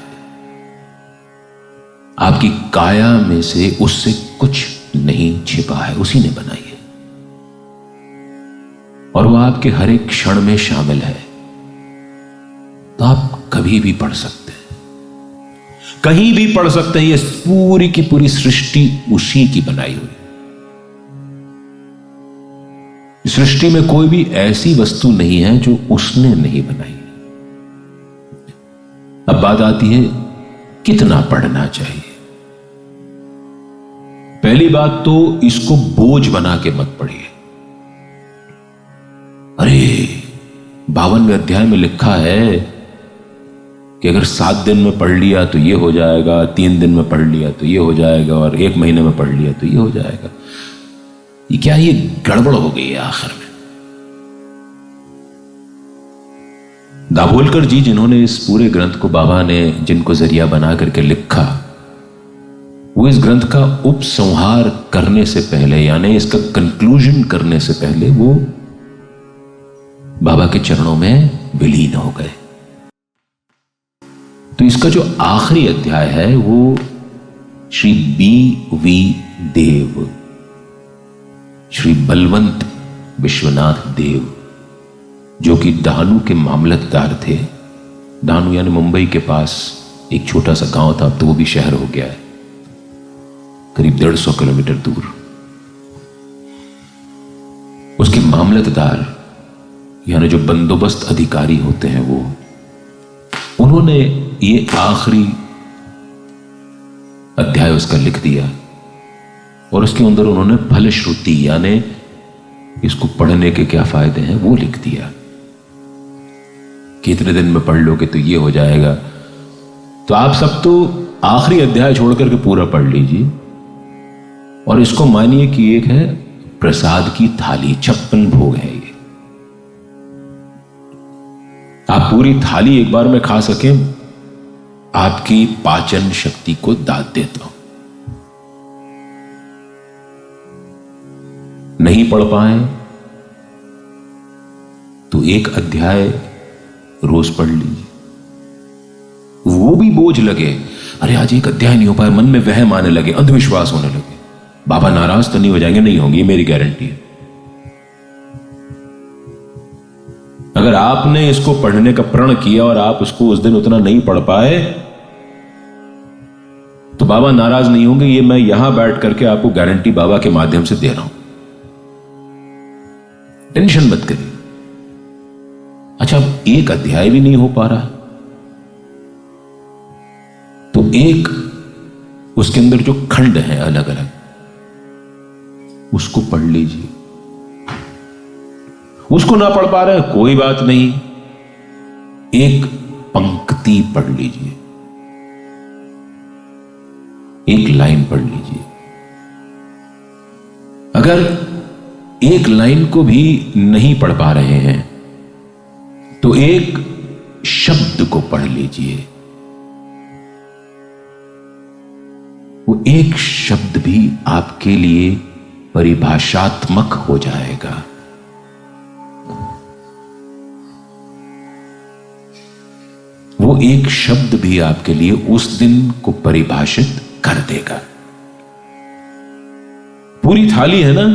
आपकी काया में से उससे कुछ नहीं छिपा है, उसी ने बनाई है और वह आपके हर एक क्षण में शामिल है। तो आप कभी भी पढ़ सकते हैं, कहीं भी पढ़ सकते हैं। ये पूरी की पूरी सृष्टि उसी की बनाई हुई। सृष्टि में कोई भी ऐसी वस्तु नहीं है जो उसने नहीं बनाई। अब बात आती है कितना पढ़ना चाहिए। पहली बात तो इसको बोझ बना के मत पढ़िए। अरे 52वें अध्याय में लिखा है कि अगर 7 दिन में पढ़ लिया तो ये हो जाएगा, 3 दिन में पढ़ लिया तो ये हो जाएगा और 1 महीने में पढ़ लिया तो ये हो जाएगा। ये क्या, ये गड़बड़ हो गई है आखिर में। दाभोलकर जी जिन्होंने इस पूरे ग्रंथ को, बाबा ने जिनको जरिया बना करके लिखा, वो इस ग्रंथ का उपसंहार करने से पहले, यानी इसका कंक्लूजन करने से पहले, वो बाबा के चरणों में विलीन हो गए। तो इसका जो आखिरी अध्याय है वो श्री B.V. देव, श्री बलवंत विश्वनाथ देव, जो कि डानू के मामलतदार थे। डानू यानी मुंबई के पास एक छोटा सा गांव था, अब तो वो भी शहर हो गया है, करीब 150 किलोमीटर दूर। उसके मामलतदार यानी जो बंदोबस्त अधिकारी होते हैं वो, उन्होंने ये आखिरी अध्याय उसका लिख दिया और उसके अंदर उन्होंने फलश्रुति यानी इसको पढ़ने के क्या फायदे हैं वो लिख दिया कि इतने दिन में पढ़ लोगे तो ये हो जाएगा। तो आप सब तो आखिरी अध्याय छोड़ करके पूरा पढ़ लीजिए और इसको मानिए कि एक है प्रसाद की थाली, 56 भोग है ये। आप पूरी थाली एक बार में खा सकें, आपकी पाचन शक्ति को दाद देता हूं। नहीं पढ़ पाए तो एक अध्याय रोज पढ़ लीजिए, वो भी बोझ लगे, अरे आज एक अध्याय नहीं हो पाया, मन में वहम आने लगे, अंधविश्वास होने लगे, बाबा नाराज तो नहीं हो जाएंगे? नहीं होंगे, मेरी गारंटी है। अगर आपने इसको पढ़ने का प्रण किया और आप उसको उस दिन उतना नहीं पढ़ पाए तो बाबा नाराज नहीं होंगे, ये मैं यहां बैठ करके आपको गारंटी बाबा के माध्यम से दे रहा हूं। टेंशन मत करिए। अच्छा, अब एक अध्याय भी नहीं हो पा रहा तो एक उसके अंदर जो खंड है अलग अलग, उसको पढ़ लीजिए। उसको ना पढ़ पा रहे हैं कोई बात नहीं, एक पंक्ति पढ़ लीजिए, एक लाइन पढ़ लीजिए। अगर एक लाइन को भी नहीं पढ़ पा रहे हैं तो एक शब्द को पढ़ लीजिए। वो एक शब्द भी आपके लिए परिभाषात्मक हो जाएगा। वो एक शब्द भी आपके लिए उस दिन को परिभाषित कर देगा। पूरी थाली है ना,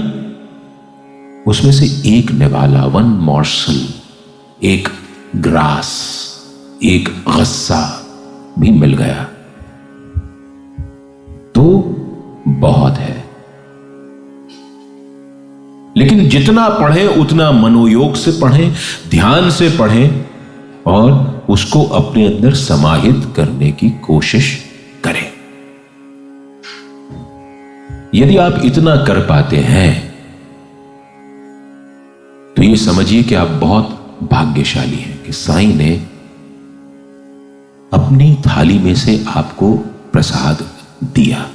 उसमें से एक निवाला, 1 मॉर्सल, एक ग्रास, एक गस्सा भी मिल गया तो बहुत है। लेकिन जितना पढ़ें उतना मनोयोग से पढ़ें, ध्यान से पढ़ें और उसको अपने अंदर समाहित करने की कोशिश करें। यदि आप इतना कर पाते हैं तो ये समझिए कि आप बहुत भाग्यशाली हैं कि साईं ने अपनी थाली में से आपको प्रसाद दिया।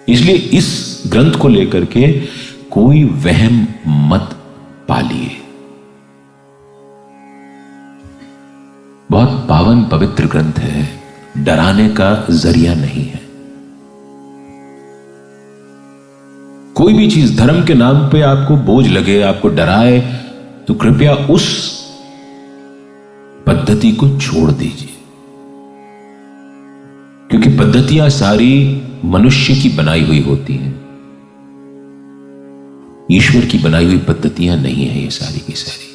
इसलिए इस ग्रंथ को लेकर के कोई वहम मत पालिए। बहुत पावन पवित्र ग्रंथ है, डराने का जरिया नहीं है। कोई भी चीज धर्म के नाम पे आपको बोझ लगे, आपको डराए, तो कृपया उस पद्धति को छोड़ दीजिए, क्योंकि पद्धतियां सारी मनुष्य की बनाई हुई होती हैं, ईश्वर की बनाई हुई पद्धतियां नहीं है ये सारी की सारी।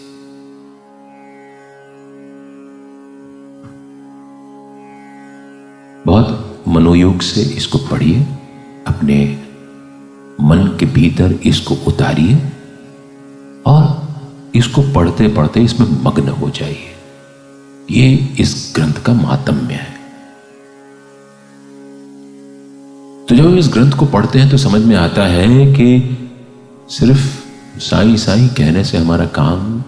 बहुत मनोयोग से इसको पढ़िए, अपने मन के भीतर इसको उतारिए और इसको पढ़ते पढ़ते इसमें मग्न हो जाइए। ये इस ग्रंथ का माहात्म्य है। तो जब हम इस ग्रंथ को पढ़ते हैं तो समझ में आता है कि सिर्फ साईं साईं कहने से हमारा काम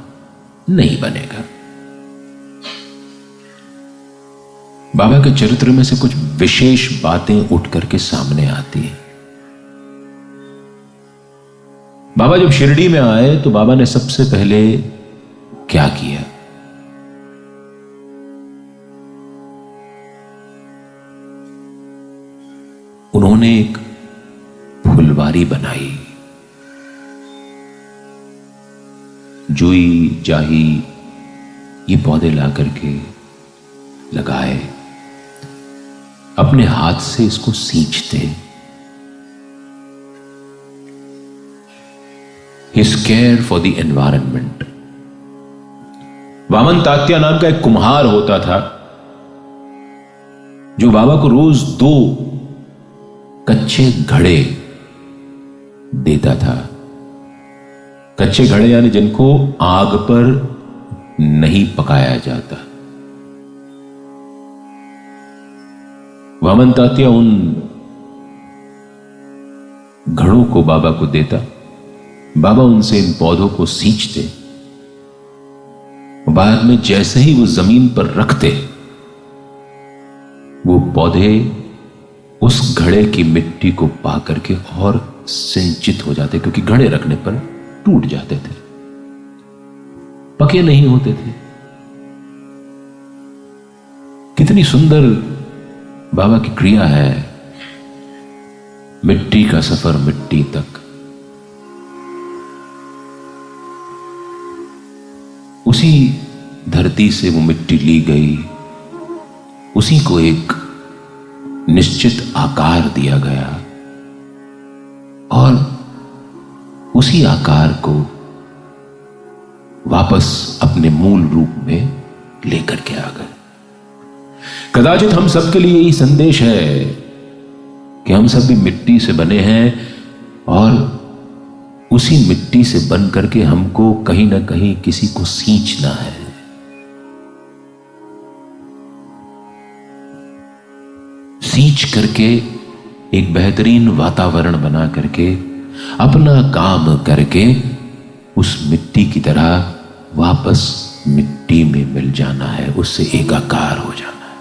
नहीं बनेगा। बाबा के चरित्र में से कुछ विशेष बातें उठ करके सामने आती हैं। बाबा जब शिरडी में आए तो बाबा ने सबसे पहले क्या किया? उन्होंने एक फुलवारी बनाई, जुई जाही ये पौधे ला करके लगाए, अपने हाथ से इसको सींचते। His care for the environment। Vaman Tatya नाम का एक कुम्हार होता था जो बाबा को रोज 2 कच्चे घड़े देता था। कच्चे घड़े यानी जिनको आग पर नहीं पकाया जाता। वामन तात्या उन घड़ों को बाबा को देता। बाबा उनसे इन पौधों को सींचते। बाद में जैसे ही वो जमीन पर रखते, वो पौधे उस घड़े की मिट्टी को पा करके और सिंचित हो जाते, क्योंकि घड़े रखने पर टूट जाते थे, पके नहीं होते थे। कितनी सुंदर बाबा की क्रिया है। मिट्टी का सफर मिट्टी तक। उसी धरती से वो मिट्टी ली गई, उसी को एक निश्चित आकार दिया गया और उसी आकार को वापस अपने मूल रूप में लेकर के आ गए। कदाचित हम सबके लिए यही संदेश है कि हम सब भी मिट्टी से बने हैं और उसी मिट्टी से बन करके हमको कहीं ना कहीं किसी को सींचना है। सींच करके एक बेहतरीन वातावरण बना करके अपना काम करके उस मिट्टी की तरह वापस मिट्टी में मिल जाना है, उससे एकाकार हो जाना है।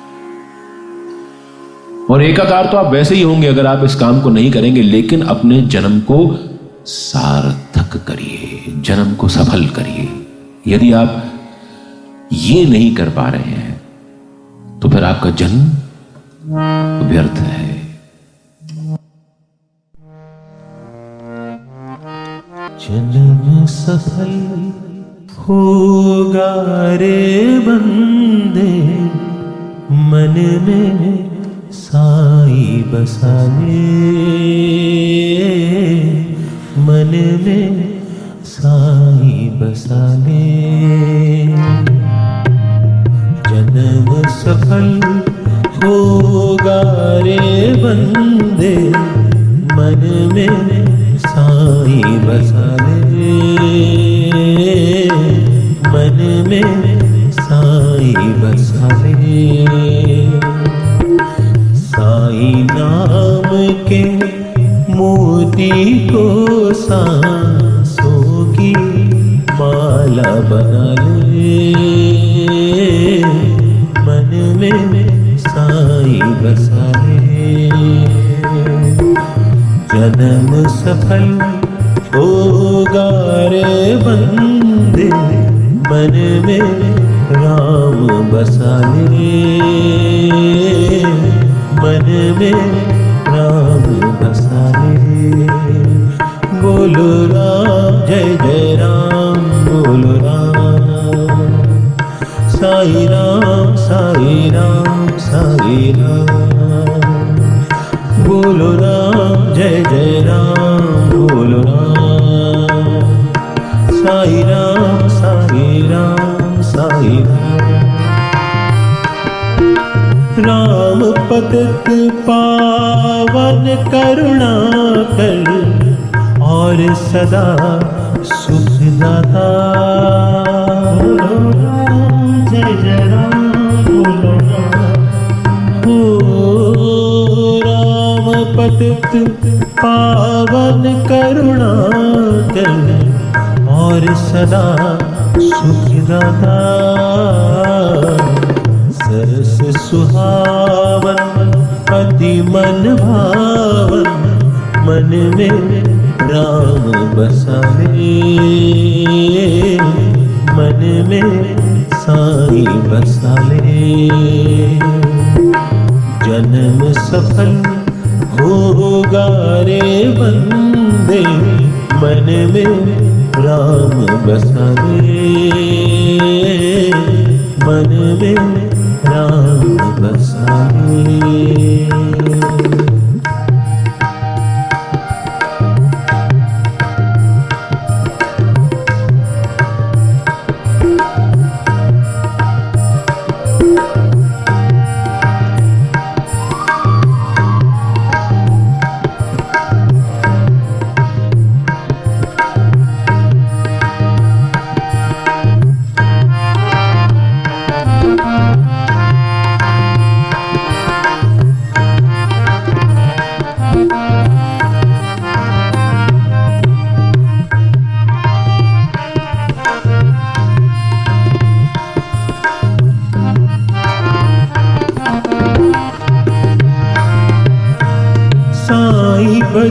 और एकाकार तो आप वैसे ही होंगे अगर आप इस काम को नहीं करेंगे, लेकिन अपने जन्म को सार्थक करिए, जन्म को सफल करिए। यदि आप ये नहीं कर पा रहे हैं तो फिर आपका जन्म व्यर्थ है। जन्म सफल होगा रे बंदे, मन में साई बसा ले, मन में साई बसा ले। जन्म सफल होगा रे बंदे, मन में साई बसा ले, मन में साई बसा ले। साई नाम के मोती को सांसों की माला बना ले, मन में साई बसा ले। जन्म सफल होगा रे बंदे, मन में राम बसा ले, मन में राम बसा ले। बोलो राम जय जय राम, बोलो राम। साई राम साई राम साई राम, बोलो राम जय जय राम, बोलो राम। साई राम साई राम साई राम। राम पतित पावन करुणा कर और सदा सुख दाता। जय जय राम, बोलो राम। हो राम पतित पावन करुणा कर और सदा सुख दाता। सरस सुहावन अति मन भावन, मन में राम बसा ले, मन में साई बसा ले। जन्म सफल होगा रे बंदे, मन में राम बसा ले, मन में राम बसा ले।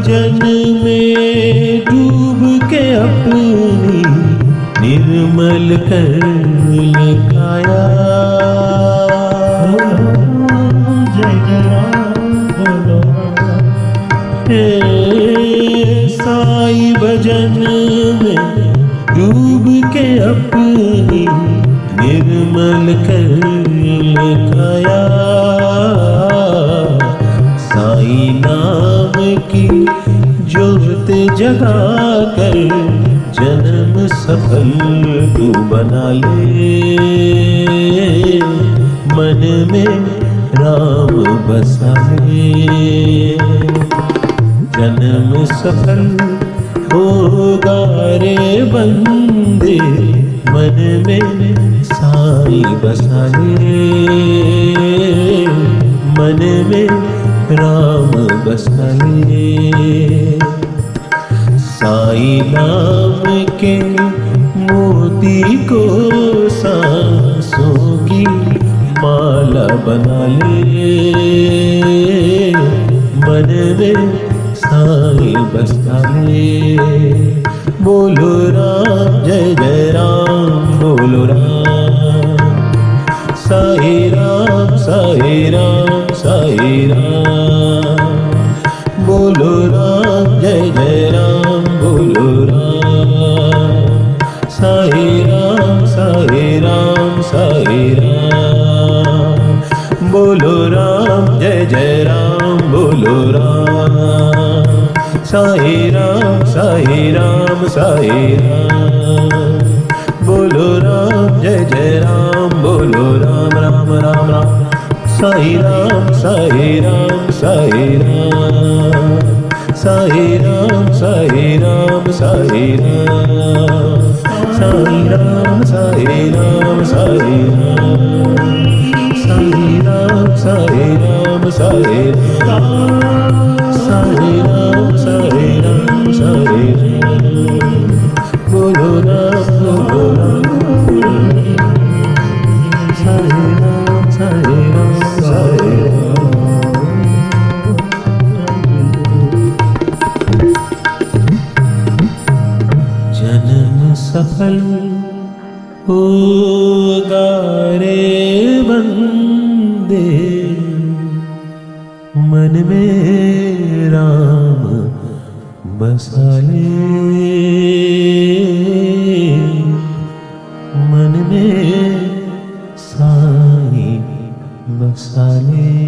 भजन में डूब के अपनी निर्मल कर काया। हे साई भजन में डूब के अपनी निर्मल कर काया। साई नाम की ज्योत जगा कर जन्म सफल तू बना ले। मन में राम बसा ले। जन्म सफल होगा रे बंदे, मन में साई बसा ले। मन में राम बसा ले। साई नाम के मोती को सांसों की माला बना ले। मन में साई बसा ले। बोलो राम जय जय राम, बोलो राम। साई राम साई राम साई राम। बोलो राम जय जय राम, बोलो राम। साई राम साई राम साई राम। बोलो राम जय जय राम, बोलो राम। साई राम साई राम साई राम। बोलो राम जय जय राम, बोलो राम राम राम राम। साई राम साई राम साई राम। साई राम साई राम साई राम। साई राम साई राम साई राम। साई राम साई राम साई राम। साई राम साई राम साई राम। बोलो राम बोलो राम। साई राम साई राम साई राम। जन्म सफल होगा रे बंदे, मन में राम बसा ले। मन में साई बसा ले।